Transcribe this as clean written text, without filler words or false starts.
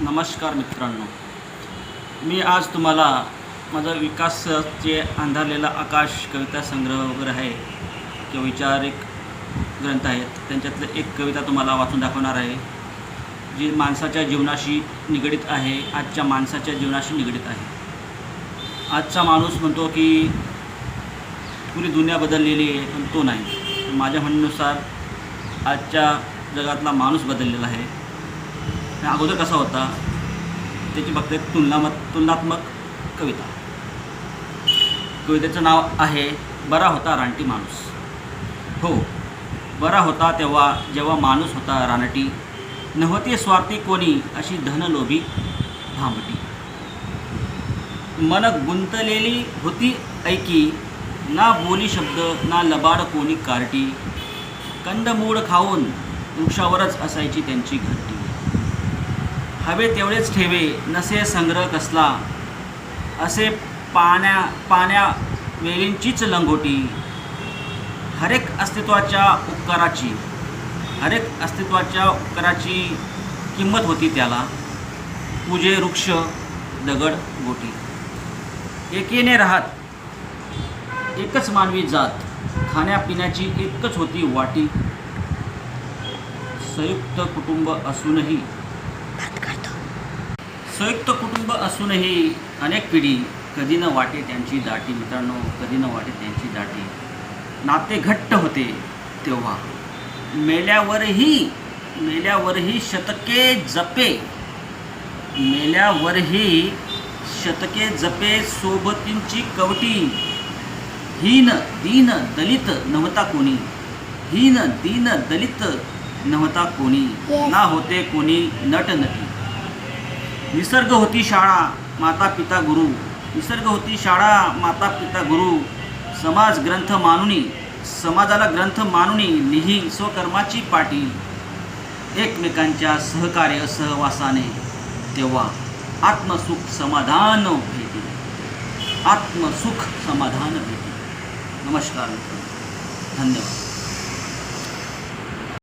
नमस्कार मित्रांनो, मी आज तुम्हाला माझा विकासाचे अंधारलेला आकाश कविता संग्रह वगैरे आहे किंवा विचारिक ग्रंथ आहेत त्यांच्यातलं एक कविता तुम्हाला वाचून दाखवणार आहे, जी माणसाच्या जीवनाशी निगडीत आहे. आजच्या माणसाच्या जीवनाशी निगडीत आहे. आजचा माणूस म्हणतो की पुरी दुनिया बदललेली आहे, पण तो नाही. माझ्या म्हणण्यानुसार आजच्या जगातला माणूस बदललेला आहे. अगोदर कसा होता त्याची फक्त एक तुलनात्मक कविता. कवितेचं नाव आहे बरा होता रानटी माणूस. हो, बरा होता तेव्हा जेव्हा माणूस होता रानटी, नव्हती स्वार्थी कोणी अशी धनलोभी भामटी. मन गुंतलेली होती ऐकी, ना बोली शब्द ना लबाड कोणी कार्टी. कंदमूळ खाऊन वृक्षावरच असायची त्यांची घरटी. हवे तेवढेच ठेवे नसे संग्रह कसला, असे पाण्या वेलींचीच लंगोटी. हरेक अस्तित्वाच्या उपकाराची किंमत होती त्याला. पूजे वृक्ष दगड गोटी. एकीने राहत एकच मानवी जात, खाण्यापिण्याची एकच होती वाटी. संयुक्त कुटुंब असूनही अनेक पिढी, कधी न वाटे त्यांची दाटी. मित्रांनो, कधी न वाटे त्यांची दाटी. नाते घट्ट होते तेव्हा, मेल्यावरही शतके जपे सोबतींची कवटी. हीन दीन दलित नव्हता कोणी, ना होते कोणी नटनटी. निसर्ग होती शाळा माता पिता गुरु. समाजाला ग्रंथ मानुनी लिही स्वकर्माची पाटी. एकमेकांच्या सहवासाने तेव्हा आत्मसुख समाधान भेटी. नमस्कार मित्रांनो, धन्यवाद.